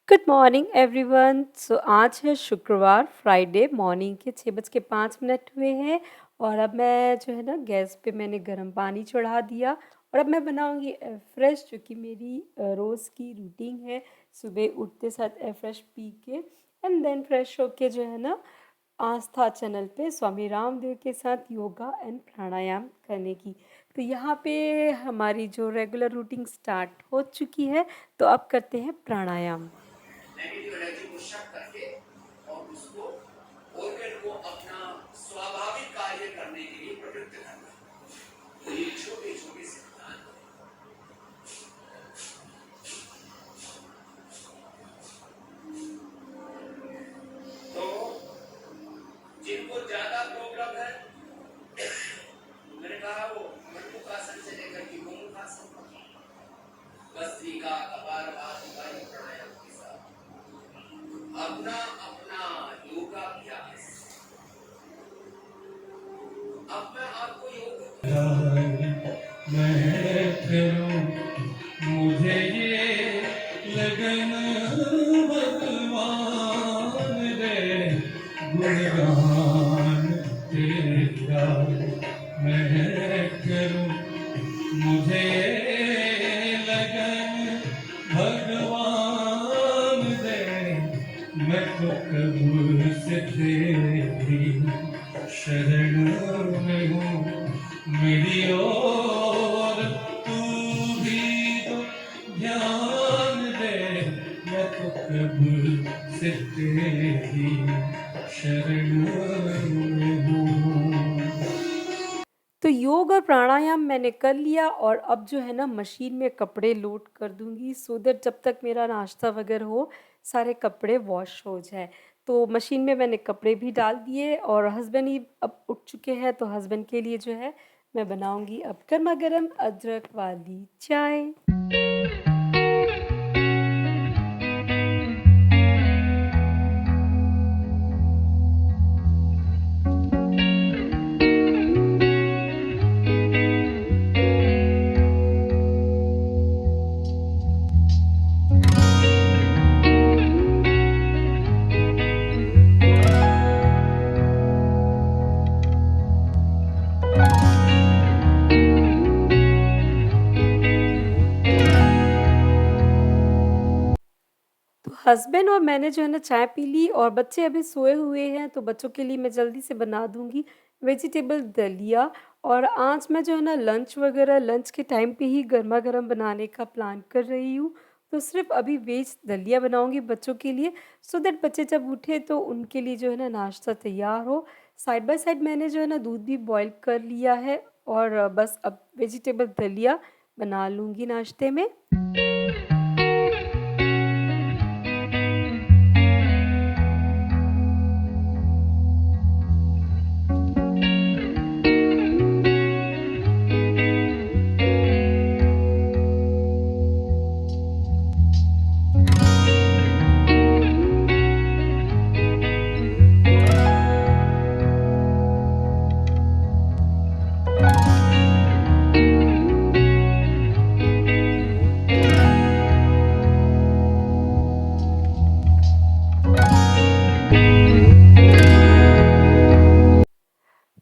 Good morning everyone. सो आज है शुक्रवार फ्राइडे मॉर्निंग के 6:05 हुए हैं। और अब मैं जो है ना गैस पे मैंने गर्म पानी चढ़ा दिया। और अब मैं बनाऊंगी फ्रेश, जो कि मेरी रोज़ की रूटीन है। सुबह उठते साथ फ्रेश पी के एंड देन फ्रेश होके जो है ना आस्था चैनल पे स्वामी रामदेव के साथ योगा एंड प्राणायाम करने की। तो यहाँ पे हमारी जो रेगुलर रूटीन स्टार्ट हो चुकी है। तो अब करते हैं प्राणायाम। नेगेटिव एनर्जी को शक करके और उसको ऑर्गन को अपना स्वाभाविक कार्य करने के लिए प्रवृत्त करना। तो ये छोटे छोटे सिद्धांत तो जिनको ज्यादा प्रॉब्लम है, मैंने कहा वो मणिमुखासन से लेकर के गोमुखासन, भस्त्रिका, कपालभाति प्राणायाम के साथ अपना अपना योगाभ्यास। अब मैं आपको मैं करूं मुझे ये लगन भगवान दे गुणगान तेरा। मैं करूं मुझे ये लगन भगवान दे। मैं तो कब से तेरी शरण में हूँ, मेरी ओर तू भी तो ध्यान दे। मैं तो कब से तेरी शरण में हूँ। तो योग और प्राणायाम मैंने कर लिया और अब जो है ना मशीन में कपड़े लोड कर दूंगी, सो दैट जब तक मेरा नाश्ता वगैरह हो सारे कपड़े वॉश हो जाए। तो मशीन में मैंने कपड़े भी डाल दिए और हस्बैंड ही अब उठ चुके हैं, तो हस्बैंड के लिए जो है मैं बनाऊंगी अब गर्मा गर्म अदरक वाली चाय। तो हस्बैंड और मैंने जो है ना चाय पी ली और बच्चे अभी सोए हुए हैं, तो बच्चों के लिए मैं जल्दी से बना दूंगी वेजिटेबल दलिया। और आज मैं जो है ना लंच के टाइम पे ही गर्मा गर्म बनाने का प्लान कर रही हूँ। तो सिर्फ अभी वेज दलिया बनाऊंगी बच्चों के लिए, सो दैट बच्चे जब उठे तो उनके लिए जो है ना नाश्ता तैयार हो। साइड बाय साइड मैंने जो है ना दूध भी बॉईल कर लिया है और बस अब वेजिटेबल दलिया बना लूँगी नाश्ते में।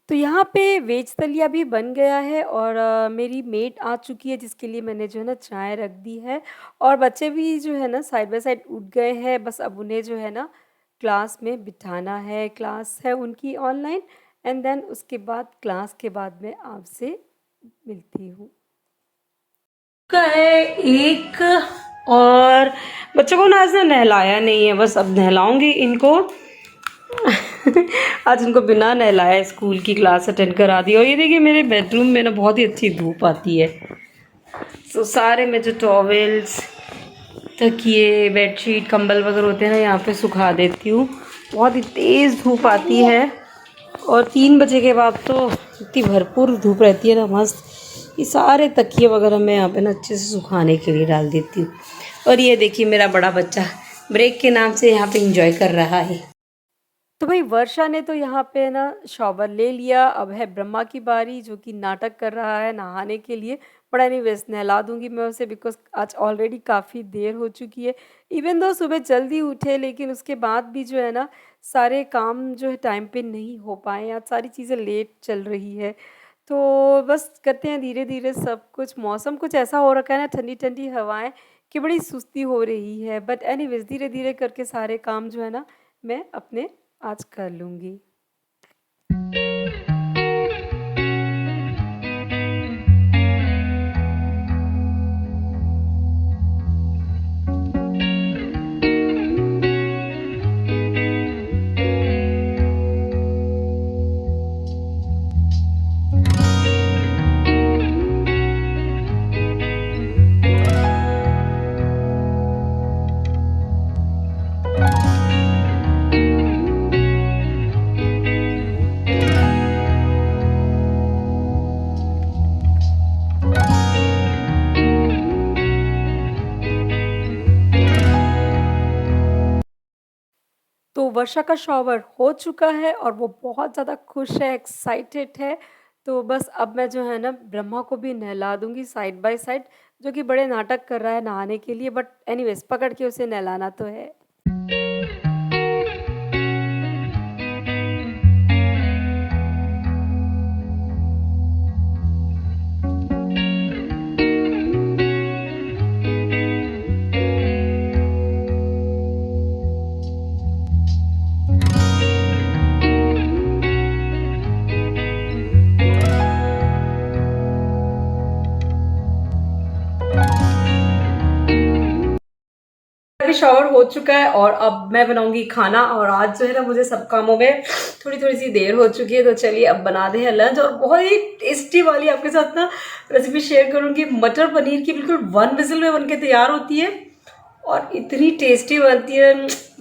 तो यहाँ पे वेज दलिया भी बन गया है और मेरी मेड आ चुकी है, जिसके लिए मैंने जो है ना चाय रख दी है। और बच्चे भी जो है ना साइड बाय साइड उठ गए हैं, बस अब उन्हें जो है ना क्लास में बिठाना है। क्लास है उनकी ऑनलाइन एंड देन उसके बाद क्लास के बाद मैं आपसे मिलती हूँ। का है एक। और बच्चों को ना आज ना नहलाया नहीं है, बस अब नहलाऊंगी इनको। आज उनको बिना नहलाए स्कूल की क्लास अटेंड करा दी। और ये देखिए मेरे बेडरूम में ना बहुत ही अच्छी धूप आती है। सो सारे में जो टॉवेल्स, तकिए, बेडशीट, कंबल वगैरह होते हैं ना यहाँ पे सुखा देती हूँ। बहुत ही तेज़ धूप आती है और 3 बजे के बाद तो इतनी भरपूर धूप रहती है ना, मस्त। ये सारे तकिए वगैरह मैं यहाँ पे ना अच्छे से सुखाने के लिए डाल देती हूँ। और ये देखिए मेरा बड़ा बच्चा ब्रेक के नाम से यहाँ पे इंजॉय कर रहा है। तो भाई वर्षा ने तो यहाँ पे ना शॉवर ले लिया। अब है ब्रह्मा की बारी, जो कि नाटक कर रहा है नहाने के लिए। बट एनीवेज नहला दूँगी मैं उसे बिकॉज़ आज ऑलरेडी काफ़ी देर हो चुकी है। इवन दो सुबह जल्दी उठे लेकिन उसके बाद भी जो है ना सारे काम जो है टाइम पे नहीं हो पाए, आज सारी चीज़ें लेट चल रही है। तो बस करते हैं धीरे-धीरे सब कुछ, मौसम कुछ ऐसा हो रखा है ना ठंडी-ठंडी हवाएँ कि बड़ी सुस्ती हो रही है। बट एनीवेज धीरे-धीरे करके सारे काम जो है ना मैं अपने आज कर लूँगी। तो वर्षा का शॉवर हो चुका है और वो बहुत ज़्यादा खुश है, एक्साइटेड है। तो बस अब मैं जो है ना ब्रह्मा को भी नहला दूँगी साइड बाय साइड, जो कि बड़े नाटक कर रहा है नहाने के लिए बट एनीवेज़ पकड़ के उसे नहलाना तो है। अभी शावर हो चुका है और अब मैं बनाऊंगी खाना और आज जो है ना मुझे सब कामों में थोड़ी थोड़ी सी देर हो चुकी है तो चलिए अब बनाते हैं लंच और बहुत ही टेस्टी वाली आपके साथ ना रेसिपी शेयर करूंगी। मटर पनीर की बिल्कुल 1 विजिल में बनके तैयार होती है और इतनी टेस्टी बनती है,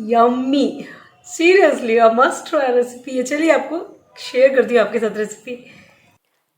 yummy. Seriously a must try recipe है। चलिए आपको शेयर करती हूँ आपके साथ रेसिपी।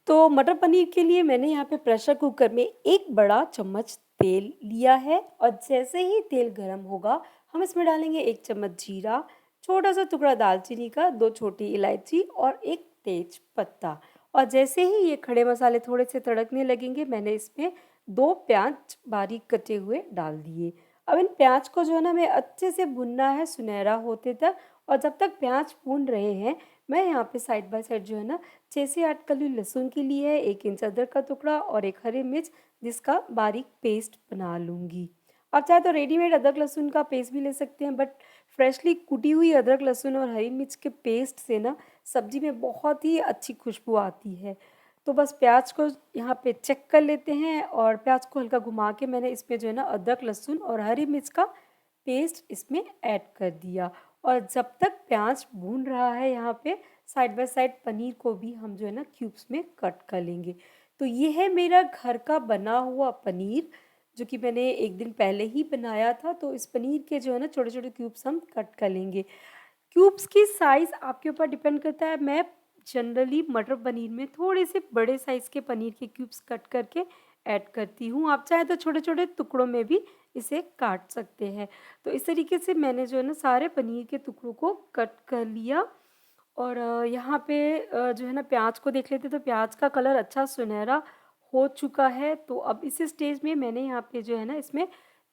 तो मटर पनीर के लिए मैंने यहाँ पे प्रेशर कुकर में एक बड़ा चम्मच तेल लिया है और जैसे ही तेल गर्म होगा हम इसमें डालेंगे 1 चम्मच जीरा, छोटा सा टुकड़ा दालचीनी का, 2 छोटी इलायची और एक तेज पत्ता। और जैसे ही ये खड़े मसाले थोड़े से तड़कने लगेंगे मैंने इसमें 2 प्याज बारीक कटे हुए डाल दिए। अब इन प्याज को जो है ना हमें अच्छे से भुनना है सुनहरा होते तक। और जब तक प्याज भून रहे हैं मैं यहाँ पे साइड बाय साइड जो है ना 6 से 8 कली लहसुन की ली है, 1 इंच अदरक का टुकड़ा और 1 हरी मिर्च जिसका बारीक पेस्ट बना लूँगी। आप चाहे तो रेडीमेड अदरक लहसुन का पेस्ट भी ले सकते हैं बट फ्रेशली कुटी हुई अदरक लहसुन और हरी मिर्च के पेस्ट से ना सब्जी में बहुत ही अच्छी खुशबू आती है। तो बस प्याज को यहाँ पे चेक कर लेते हैं और प्याज को हल्का घुमा के मैंने इसमें जो है ना अदरक लहसुन और हरी मिर्च का पेस्ट इसमें ऐड कर दिया। और जब तक प्याज भून रहा है यहाँ पे साइड बाय साइड पनीर को भी हम जो है ना क्यूब्स में कट कर लेंगे। तो ये है मेरा घर का बना हुआ पनीर जो कि मैंने एक दिन पहले ही बनाया था। तो इस पनीर के जो है ना छोटे छोटे क्यूब्स हम कट कर लेंगे। क्यूब्स की साइज़ आपके ऊपर डिपेंड करता है। मैं जनरली मटर पनीर में थोड़े से बड़े साइज़ के पनीर के क्यूब्स कट करके ऐड करती हूँ। आप चाहे तो छोटे छोटे टुकड़ों में भी इसे काट सकते हैं। तो इस तरीके से मैंने जो है ना सारे पनीर के टुकड़ों को कट कर लिया। और यहाँ पे जो है ना प्याज को देख लेते तो प्याज का कलर अच्छा सुनहरा हो चुका है। तो अब इस स्टेज में मैंने यहाँ पे जो है ना इसमें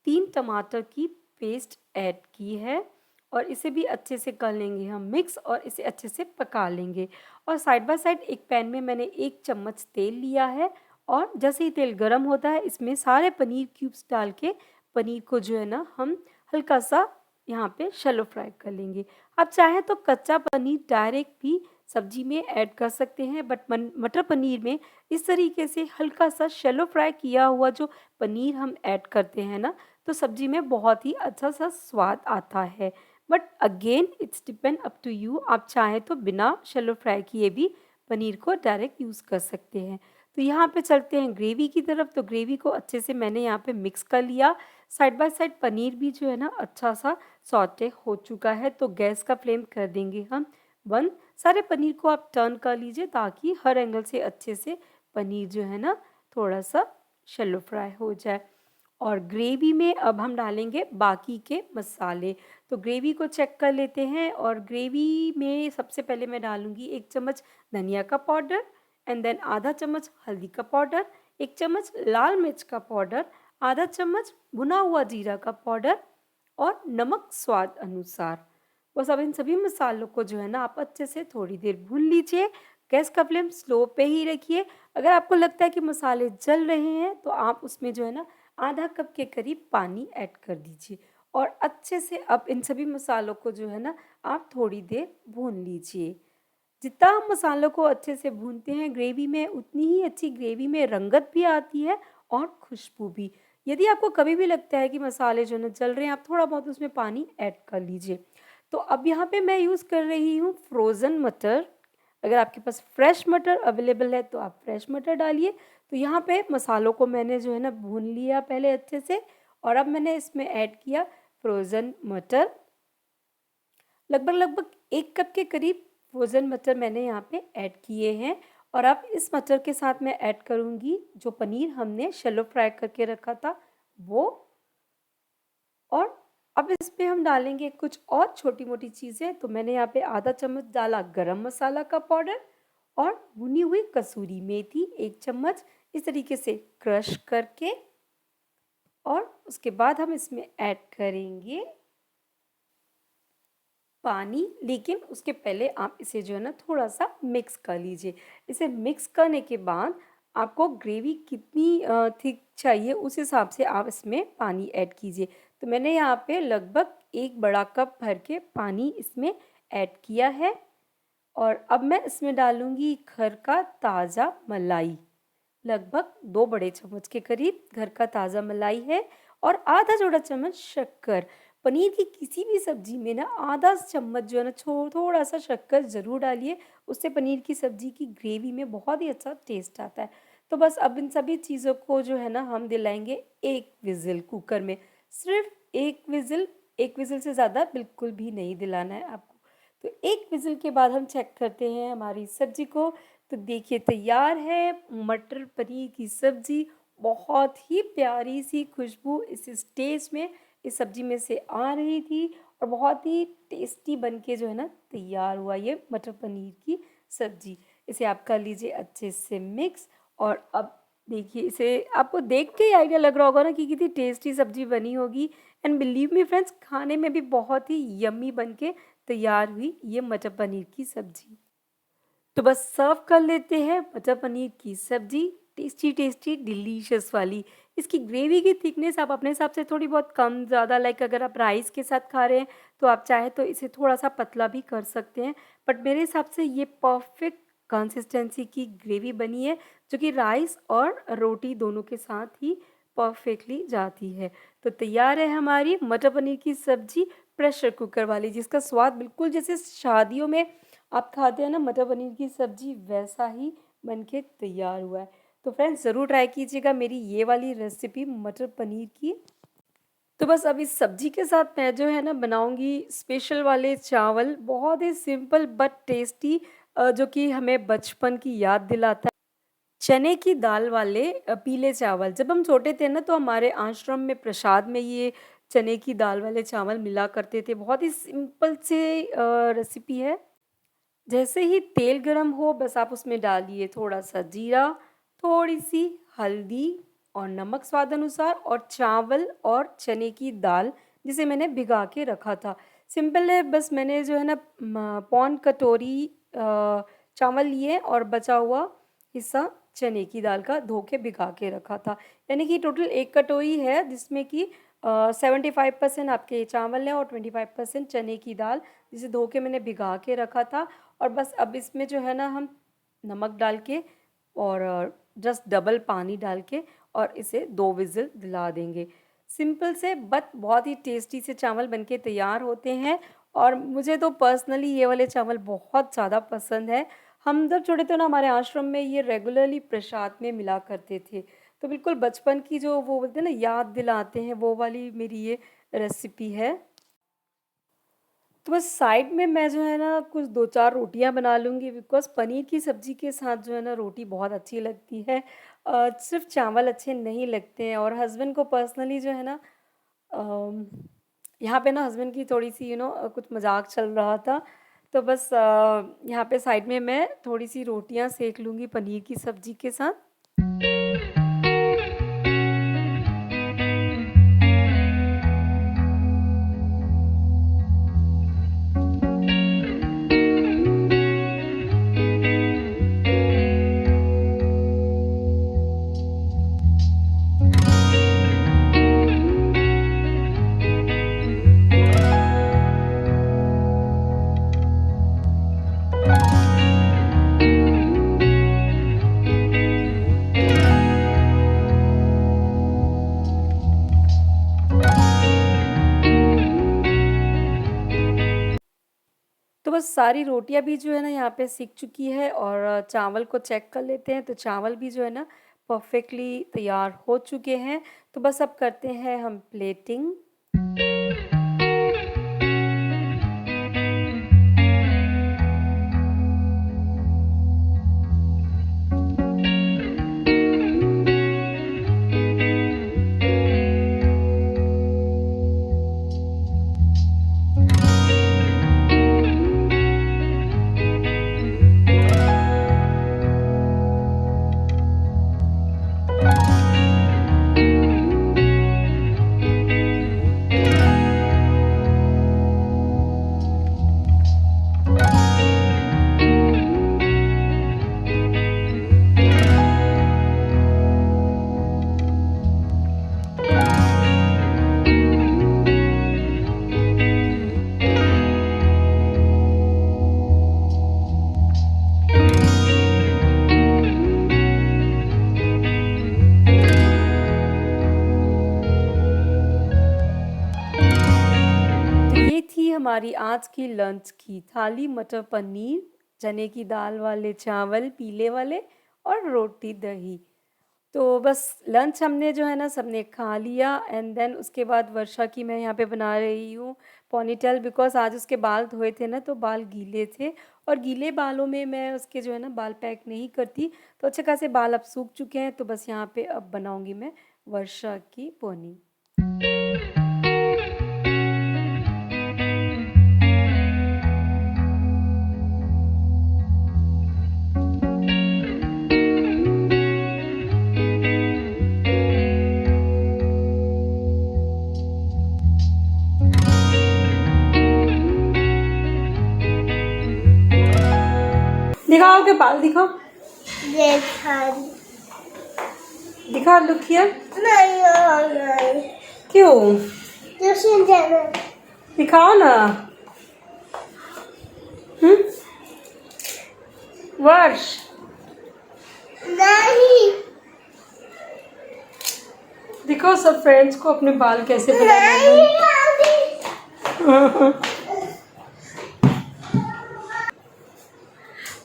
3 टमाटर की पेस्ट ऐड की है और इसे भी अच्छे से कर लेंगे हम मिक्स और इसे अच्छे से पका लेंगे। और साइड बाय साइड एक पैन में मैंने 1 चम्मच तेल लिया है और जैसे ही तेल गर्म होता है इसमें सारे पनीर क्यूब्स डाल के पनीर को जो है ना हम हल्का सा यहाँ पे शैलो फ्राई कर लेंगे। आप चाहें तो कच्चा पनीर डायरेक्ट भी सब्जी में ऐड कर सकते हैं बट मटर पनीर में इस तरीके से हल्का सा शैलो फ्राई किया हुआ जो पनीर हम ऐड करते हैं ना तो सब्जी में बहुत ही अच्छा सा स्वाद आता है। But again it's depend up to you, आप चाहें तो बिना शैलो फ्राई किए भी पनीर को डायरेक्ट यूज़ कर सकते हैं। तो यहाँ पे चलते हैं ग्रेवी की तरफ। तो ग्रेवी को अच्छे से मैंने यहाँ पे मिक्स कर लिया। साइड बाय साइड पनीर भी जो है ना अच्छा सा सॉटे हो चुका है। तो गैस का फ्लेम कर देंगे हम बंद। सारे पनीर को आप टर्न कर लीजिए ताकि हर एंगल से अच्छे से पनीर जो है ना थोड़ा सा शैलो फ्राई हो जाए। और ग्रेवी में अब हम डालेंगे बाकी के मसाले। तो ग्रेवी को चेक कर लेते हैं और ग्रेवी में सबसे पहले मैं डालूँगी 1 चम्मच धनिया का पाउडर एंड देन आधा चम्मच हल्दी का पाउडर, 1 चम्मच लाल मिर्च का पाउडर, आधा चम्मच भुना हुआ जीरा का पाउडर और नमक स्वाद अनुसार। बस अब इन सभी मसालों को जो है ना आप अच्छे से थोड़ी देर भून लीजिए। गैस का फ्लेम स्लो पे ही रखिए। अगर आपको लगता है कि मसाले जल रहे हैं तो आप उसमें जो है ना आधा कप के करीब पानी ऐड कर दीजिए और अच्छे से अब इन सभी मसालों को जो है ना आप थोड़ी देर भून लीजिए। जितना हम मसालों को अच्छे से भूनते हैं ग्रेवी में, उतनी ही अच्छी ग्रेवी में रंगत भी आती है और खुशबू भी। यदि आपको कभी भी लगता है कि मसाले जो है ना जल रहे हैं, आप थोड़ा बहुत उसमें पानी ऐड कर लीजिए। तो अब यहाँ पे मैं यूज़ कर रही हूँ फ्रोज़न मटर। अगर आपके पास फ्रेश मटर अवेलेबल है तो आप फ्रेश मटर डालिए। तो यहाँ पे मसालों को मैंने जो है ना भून लिया पहले अच्छे से और अब मैंने इसमें ऐड किया फ्रोज़न मटर। लगभग 1 कप के करीब फ्रोज़न मटर मैंने यहाँ पे ऐड किए हैं और अब इस मटर के साथ मैं ऐड करूँगी जो पनीर हमने शैलो फ्राई करके रखा था वो। और अब इसमें हम डालेंगे कुछ और छोटी-मोटी चीज़ें। तो मैंने यहाँ पे आधा चम्मच डाला गरम मसाला का पाउडर और भुनी हुई कसूरी मेथी 1 चम्मच इस तरीके से क्रश करके। और उसके बाद हम इसमें ऐड करेंगे पानी, लेकिन उसके पहले आप इसे जो है ना थोड़ा-सा मिक्स कर लीजिए। इसे मिक्स करने के बाद आपको ग्रेवी कितनी थिक चाहिए उस हिसाब से आप इसमें पानी ऐड कीजिए। तो मैंने यहाँ पे लगभग 1 बड़ा कप भर के पानी इसमें ऐड किया है और अब मैं इसमें डालूँगी घर का ताज़ा मलाई। लगभग 2 बड़े चम्मच के करीब घर का ताज़ा मलाई है और आधा छोटा चम्मच शक्कर। पनीर की किसी भी सब्जी में ना आधा चम्मच जो है ना थोड़ा सा शक्कर ज़रूर डालिए। उससे पनीर की सब्जी की ग्रेवी में बहुत ही अच्छा टेस्ट आता है। तो बस अब इन सभी चीज़ों को जो है ना हम दिलाएंगे 1 विज़िल कुकर में। सिर्फ 1 विज़िल, 1 विज़िल से ज़्यादा बिल्कुल भी नहीं दिलाना है आपको। तो 1 विज़िल के बाद हम चेक करते हैं हमारी सब्जी को। तो देखिए तैयार है मटर पनीर की सब्जी। बहुत ही प्यारी सी खुशबू इस स्टेज में इस सब्जी में से आ रही थी और बहुत ही टेस्टी बनके जो है ना तैयार हुआ ये मटर पनीर की सब्जी। इसे आप कर लीजिए अच्छे से मिक्स और अब देखिए इसे आपको देख के ही आइडिया लग रहा होगा ना कि कितनी टेस्टी सब्जी बनी होगी। एंड बिलीव मी फ्रेंड्स, खाने में भी बहुत ही यम्मी बनके तैयार हुई ये मटर पनीर की सब्जी। तो बस सर्व कर लेते हैं मटर पनीर की सब्जी, टेस्टी टेस्टी डिलीशियस वाली। इसकी ग्रेवी की थिकनेस आप अपने हिसाब से थोड़ी बहुत कम ज़्यादा, लाइक अगर आप राइस के साथ खा रहे हैं तो आप चाहे तो इसे थोड़ा सा पतला भी कर सकते हैं। बट मेरे हिसाब से ये परफेक्ट कंसिस्टेंसी की ग्रेवी बनी है जो कि राइस और रोटी दोनों के साथ ही परफेक्टली जाती है। तो तैयार है हमारी मटर पनीर की सब्जी प्रेशर कुकर वाली, जिसका स्वाद बिल्कुल जैसे शादियों में आप खाते हैं ना मटर पनीर की सब्जी, वैसा ही बनके तैयार हुआ है। तो फ्रेंड्स ज़रूर ट्राई कीजिएगा मेरी ये वाली रेसिपी मटर पनीर की। तो बस अब इस सब्जी के साथ मैं जो है ना बनाऊंगी स्पेशल वाले चावल, बहुत ही सिंपल बट टेस्टी, जो कि हमें बचपन की याद दिलाता है। चने की दाल वाले पीले चावल। जब हम छोटे थे ना तो हमारे आश्रम में प्रसाद में ये चने की दाल वाले चावल मिला करते थे। बहुत ही सिंपल से रेसिपी है। जैसे ही तेल गरम हो बस आप उसमें डालिए थोड़ा सा जीरा, थोड़ी सी हल्दी और नमक स्वाद अनुसार और चावल और चने की दाल जिसे मैंने भिगा के रखा था। सिंपल है, बस मैंने जो है ना पौन कटोरी चावल लिए और बचा हुआ हिस्सा चने की दाल का धो के भिगा के रखा था। यानी कि टोटल 1 कटोरी है जिसमें कि 75% आपके चावल है और 25% चने की दाल जिसे धो के मैंने भिगा के रखा था। और बस अब इसमें जो है ना हम नमक डाल के और जस्ट डबल पानी डाल के और इसे 2 विज़िल दिला देंगे। सिंपल से बट बहुत ही टेस्टी से चावल बनके तैयार होते हैं और मुझे तो पर्सनली ये वाले चावल बहुत ज़्यादा पसंद है। हम जब छोटे थे ना हमारे आश्रम में ये रेगुलरली प्रसाद में मिला करते थे। तो बिल्कुल बचपन की जो वो बोलते हैं ना याद दिलाते हैं, वो वाली मेरी ये रेसिपी है। तो बस साइड में मैं जो है ना कुछ 2-4 रोटियां बना लूँगी, बिकॉज़ पनीर की सब्ज़ी के साथ जो है ना रोटी बहुत अच्छी लगती है। सिर्फ़ चावल अच्छे नहीं लगते हैं और हस्बैंड को पर्सनली जो है ना अम, यहाँ पे ना हस्बैंड की थोड़ी-सी कुछ मज़ाक चल रहा था। तो बस यहाँ पे साइड में मैं थोड़ी-सी रोटियां सेक लूँगी पनीर की सब्ज़ी के साथ। बस सारी रोटियां भी जो है ना यहाँ पे सिक चुकी है, और चावल को चेक कर लेते हैं। तो चावल भी जो है ना परफेक्टली तैयार हो चुके हैं। तो बस अब करते हैं हम प्लेटिंग। तो ये थी हमारी आज की लंच की थाली। मटर पनीर, चने की दाल वाले चावल पीले वाले, और रोटी दही। तो बस लंच हमने जो है ना सबने खा लिया। एंड देन उसके बाद वर्षा की मैं यहाँ पे बना रही हूँ पोनीटेल, बिकॉज आज उसके बाल धोए थे ना तो बाल गीले थे, और गीले बालों में मैं उसके जो है ना बाल पैक नहीं करती। तो अच्छे खासे बाल अब सूख चुके हैं। तो बस यहाँ पे अब बनाऊँगी मैं वर्षा की पोनी। दिखाओ के बाल दिखाओ, दिखाओ, लुक हियर। क्यों? दिखाओ ना। वर्ष दिखाओ सब फ्रेंड्स को अपने बाल कैसे बनाने हैं।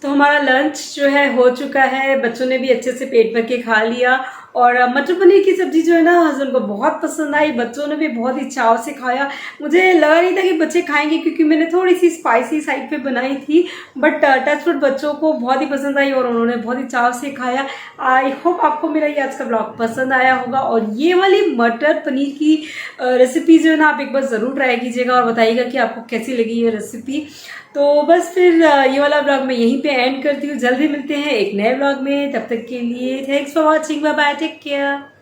तो हमारा लंच जो है हो चुका है, बच्चों ने भी अच्छे से पेट भर के खा लिया। और मटर पनीर की सब्जी जो है ना हस्बैंड को बहुत पसंद आई, बच्चों ने भी बहुत ही चाव से खाया। मुझे लगा नहीं था कि बच्चे खाएंगे, क्योंकि मैंने थोड़ी सी स्पाइसी साइड पे बनाई थी, बट टचवुड बच्चों को बहुत ही पसंद आई और उन्होंने बहुत ही चाव से खाया। आई होप आपको मेरा ये आज का ब्लॉग पसंद आया होगा, और ये वाली मटर पनीर की रेसिपी जो है ना आप एक बार ज़रूर ट्राई कीजिएगा और बताइएगा कि आपको कैसी लगी ये रेसिपी। तो बस फिर ये वाला ब्लॉग मैं यहीं पे एंड करती हूँ। जल्दी मिलते हैं एक नए ब्लॉग में, तब तक के लिए thanks for watching, bye bye, take care.